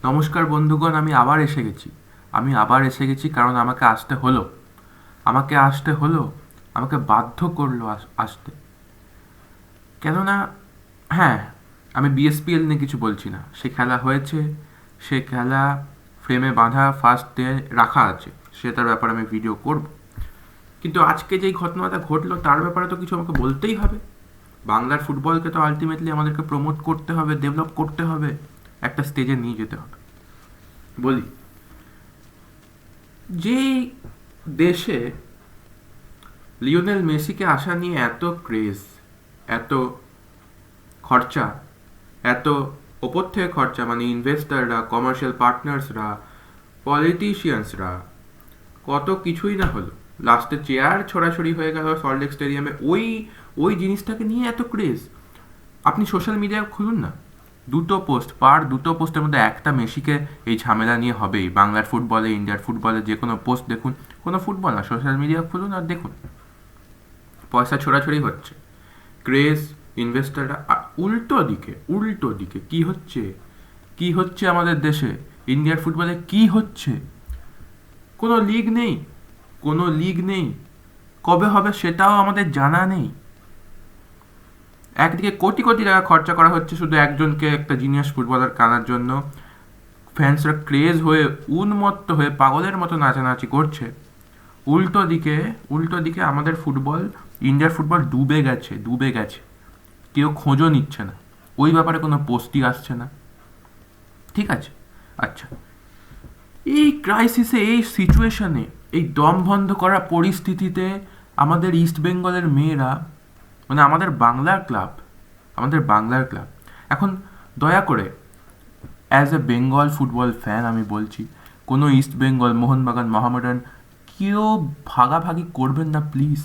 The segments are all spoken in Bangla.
নমস্কার বন্ধুগণ, আমি আবার এসে গেছি কারণ আমাকে আসতে হলো, আমাকে বাধ্য করলো আসতে। কেননা হ্যাঁ, আমি বিএসপিএল নিয়ে কিছু বলছি না, সে খেলা হয়েছে, সে খেলা ফ্রেমে বাঁধা ফার্স্ট ডে রাখা আছে, সেটার ব্যাপারে আমি ভিডিও করব। কিন্তু আজকে যেই ঘটনাটা ঘটলো তার ব্যাপারে তো কিছু আমাকে বলতেই হবে। বাংলার ফুটবলকে তো আলটিমেটলি আমাদেরকে প্রমোট করতে হবে, ডেভেলপ করতে হবে, একটা স্টেজে নিয়ে যেতে হবে। বলি, যে দেশে লিওনেল মেসিকে আসা নিয়ে এত ক্রেজ, এত খরচা, এত ওপর থেকে খরচা, মানে ইনভেস্টাররা, কমার্শিয়াল পার্টনার্সরা, পলিটিশিয়ানসরা, কত কিছুই না হলো, লাস্টে চেয়ার ছড়াছড়ি হয়ে গেল সল্টলেক স্টেডিয়ামে। ওই ওই জিনিসটাকে নিয়ে এত ক্রেজ। আপনি সোশ্যাল মিডিয়া খুলুন না, দুটো পোস্টের মধ্যে একটা মেসিকে এই ঝামেলা নিয়ে হবেই। বাংলার ফুটবলে, ইন্ডিয়ার ফুটবলে যে কোনো পোস্ট দেখুন, কোনো ফুটবল না, সোশ্যাল মিডিয়া খুলুন আর দেখুন, পয়সা ছোড়াছড়ি হচ্ছে, ক্রেজ, ইনভেস্টাররা। উল্টো দিকে কি হচ্ছে আমাদের দেশে, ইন্ডিয়ার ফুটবলে কি হচ্ছে? কোনো লিগ নেই, কোনো লিগ নেই, কবে হবে সেটাও আমাদের জানা নেই। একদিকে কোটি কোটি টাকা খরচা করা হচ্ছে শুধু একজনকে, একটা জিনিয়াস ফুটবলার কানার জন্য। ফ্যান্সরা ক্রেজ হয়ে, উন্মত্ত হয়ে পাগলের মতো নাচানাচি করছে। উল্টো দিকে আমাদের ফুটবল, ইন্ডিয়ার ফুটবল ডুবে গেছে। কেউ খোঁজও নিচ্ছে না, ওই ব্যাপারে কোনো পোস্টই আসছে না। ঠিক আছে, আচ্ছা, এই ক্রাইসিসে, এই সিচুয়েশনে, এই দম বন্ধ করা পরিস্থিতিতে আমাদের ইস্ট বেঙ্গলের মেয়েরা, মানে আমাদের বাংলার ক্লাব এখন, দয়া করে, as a Bengal football fan আমি বলছি, কোনো ইস্ট বেঙ্গল, মোহনবাগান, মোহামেডান কেউ ভাগাভাগি করবেন না প্লিজ।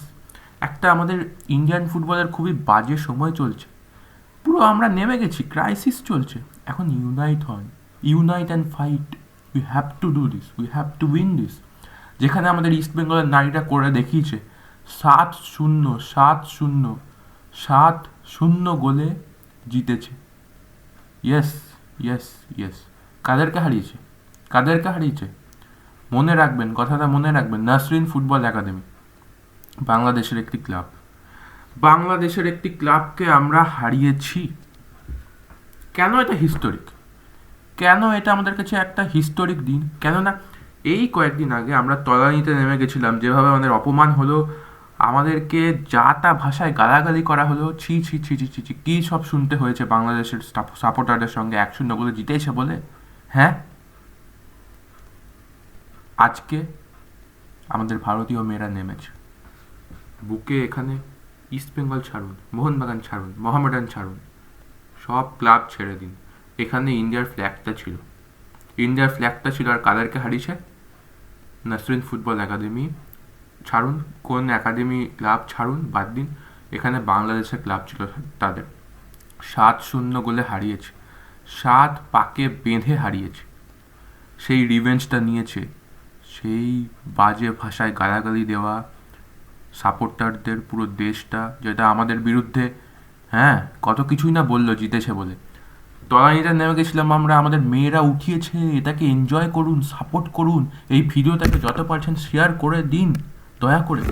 একটা আমাদের ইন্ডিয়ান ফুটবলের খুবই বাজে সময় চলছে, পুরো আমরা নেমে গেছি, ক্রাইসিস চলছে। এখন unite and fight. We have to win this. যেখানে আমাদের ইস্ট বেঙ্গলের নারীরা করে দেখিয়েছে, 7-0, 7-0, 7-0 গোলে জিতেছে। Yes, yes, yes. কাদেরকে হারিয়েছে? কথাটা মনে রাখবেন, নাসরিন ফুটবল একাডেমি, বাংলাদেশের একটি ক্লাব। বাংলাদেশের একটি ক্লাবকে আমরা হারিয়েছি। কেন এটা হিস্টোরিক? কেন এটা আমাদের কাছে একটা হিস্টোরিক দিন? কেননা এই কয়েকদিন আগে আমরা তলানিতে নেমে গেছিলাম, যেভাবে আমাদের অপমান হলো, আমাদেরকে যা তা ভাষায় গালাগালি করা হলো, ছি ছি ছি ছি ছি ছি, কী সব শুনতে হয়েছে বাংলাদেশের সাপোর্টারদের সঙ্গে 1-0 গোলে জিতেছে বলে। হ্যাঁ, আজকে আমাদের ভারতীয় মেয়েরা নেমেছে বুকে। এখানে ইস্ট বেঙ্গল ছাড়ুন, মোহনবাগান ছাড়ুন, মোহামেডান ছাড়ুন, সব ক্লাব ছেড়ে দিন। এখানে ইন্ডিয়ার ফ্ল্যাগটা ছিল আর কাদেরকে হারিয়েছে? নাসরিন ফুটবল একাডেমি ছাড়ুন, কোন একাডেমি ক্লাব ছাড়ুন, বাদ দিন, এখানে বাংলাদেশের ক্লাব ছিল তাদের। 7-0 গোলে হারিয়েছে, 7 পাকে বেঁধে হারিয়েছে। সেই রিভেঞ্জটা নিয়েছে, সেই বাজে ভাষায় গালাগালি দেওয়া সাপোর্টারদের, পুরো দেশটা, যেটা আমাদের বিরুদ্ধে, হ্যাঁ, কত কিছুই না বললো জিতেছে বলে। তলানিতে নেমে গেছিলাম আমরা, আমাদের মেয়েরা উঠিয়েছে, এটাকে এনজয় করুন, সাপোর্ট করুন, এই ভিডিওটাকে যত পারছেন শেয়ার করে দিন দয়া করে।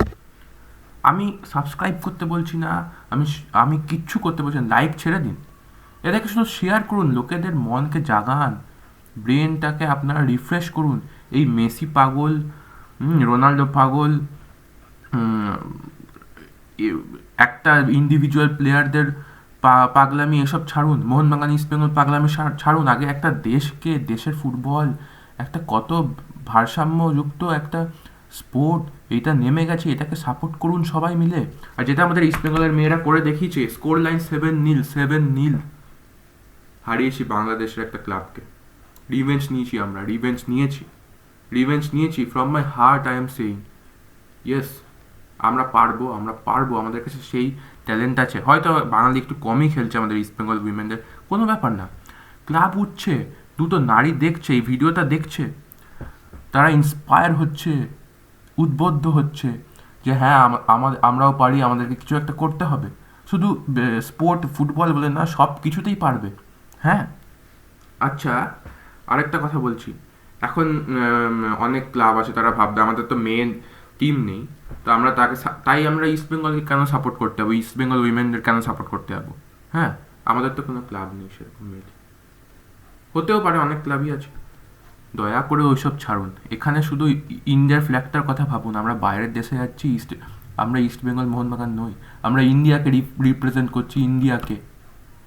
আমি সাবস্ক্রাইব করতে বলছি না, আমি আমি কিচ্ছু করতে বলছি না, লাইক ছেড়ে দিন, এটাকে শুধু শেয়ার করুন, লোকেদের মনকে জাগান, ব্রেনটাকে আপনারা রিফ্রেশ করুন। এই মেসি পাগল, রোনাল্ডো পাগল, একটা ইন্ডিভিজুয়াল প্লেয়ারদের পাগলামি এসব ছাড়ুন, মোহনবাগান, ইস্ট বেঙ্গল পাগলামি ছাড়ুন। আগে একটা দেশকে, দেশের ফুটবল একটা কত ভারসাম্যযুক্ত একটা স্পোর্ট, এটা নেমে গেছে, এটাকে সাপোর্ট করুন সবাই মিলে। আর যেটা আমাদের ইস্ট বেঙ্গলের মেয়েরা করে দেখিয়েছে, স্কোর লাইন 7-0, হারিয়েছি বাংলাদেশের একটা ক্লাবকে। রিভেঞ্জ নিয়েছি from my heart. I am saying yes, আমরা পারবো, আমাদের কাছে সেই ট্যালেন্ট আছে। হয়তো বাঙালি একটু কমই খেলছে আমাদের ইস্ট বেঙ্গল উইমেনদের, কোনো ব্যাপার না। ক্লাব উঠছে, দুটো নারী দেখছে, এই ভিডিওটা দেখছে, তারা ইন্সপায়ার হচ্ছে, উদ্বুদ্ধ হচ্ছে যে হ্যাঁ, আমরাও পারি, আমাদেরকে কিছু একটা করতে হবে। শুধু ফুটবল বলে না, সব কিছুতেই পারবে। হ্যাঁ, আচ্ছা, আরেকটা কথা বলছি, এখন অনেক ক্লাব আছে, তারা ভাববে আমাদের তো মেন টিম নেই, তো আমরা তাই আমরা ইস্ট বেঙ্গলকে কেন সাপোর্ট করতে যাবো, ইস্ট বেঙ্গল উইমেনদের কেন সাপোর্ট করতে যাবো? হ্যাঁ, আমাদের তো কোনো ক্লাব নেই সেরকম মেন। হতেও পারে, অনেক ক্লাবই আছে। দয়া করে ওইসব ছাড়ুন, এখানে শুধু ইন্ডিয়ার ফ্ল্যাগটার কথা ভাবুন। আমরা বাইরের দেশে যাচ্ছি, আমরা ইস্ট বেঙ্গল মোহনবাগান নই, আমরা ইন্ডিয়াকে রিপ্রেজেন্ট করছি। ইন্ডিয়াকে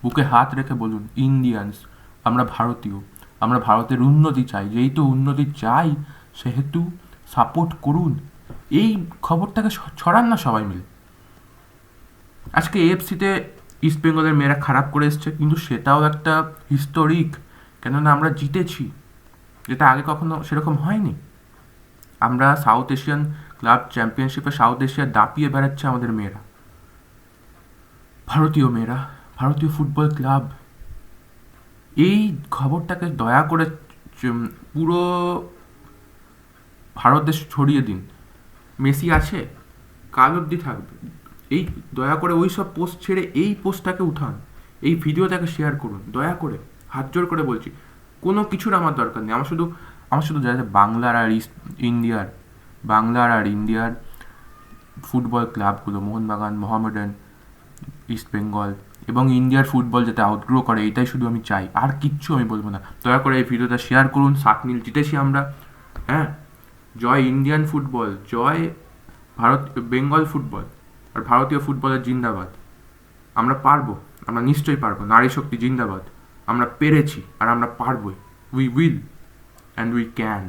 বুকে হাত রেখে বলুন, ইন্ডিয়ানস, আমরা ভারতীয়, আমরা ভারতের উন্নতি চাই। যেহেতু উন্নতি চাই, সেহেতু সাপোর্ট করুন। এই খবরটাকে ছড়ান না সবাই মিলে। আজকে এএফসিতে ইস্ট বেঙ্গলের মেয়েরা খারাপ করে এসছে, কিন্তু সেটাও একটা হিস্টোরিক, কেননা আমরা জিতেছি, যেটা আগে কখনো সেরকম হয়নি। আমরা সাউথ এশিয়ান ক্লাব চ্যাম্পিয়নশিপে সাউথ এশিয়া দাপিয়ে বেড়াচ্ছে আমাদের মেয়েরা, ভারতীয় মেয়েরা, ভারতীয় ফুটবল ক্লাব। এই খবরটাকে দয়া করে পুরো ভারত দেশ ছড়িয়ে দিন। মেসি আছে, কাল অব্দি থাকবে। এই দয়া করে ওই সব পোস্ট ছেড়ে এই পোস্টটাকে উঠান, এই ভিডিওটাকে শেয়ার করুন দয়া করে, হাত জোর করে বলছি। কোনো কিছুর আমার দরকার নেই, আমার শুধু যাতে বাংলার আর ইন্ডিয়ার ফুটবল ক্লাবগুলো, মোহনবাগান, মোহামেডান, ইস্ট বেঙ্গল এবং ইন্ডিয়ার ফুটবল যাতে আউটগ্রো করে, এটাই শুধু আমি চাই, আর কিচ্ছু আমি বলবো না। দয়া করে এই ভিডিওটা শেয়ার করুন। 7-0 জিতেছি আমরা। হ্যাঁ, জয় ইন্ডিয়ান ফুটবল, জয় ভারত বেঙ্গল ফুটবল, আর ভারতীয় ফুটবলের জিন্দাবাদ। আমরা পারবো, আমরা নিশ্চয়ই পারবো। নারী শক্তি জিন্দাবাদ। আমরা পেরেছি আর আমরা পারবই। We will and we can.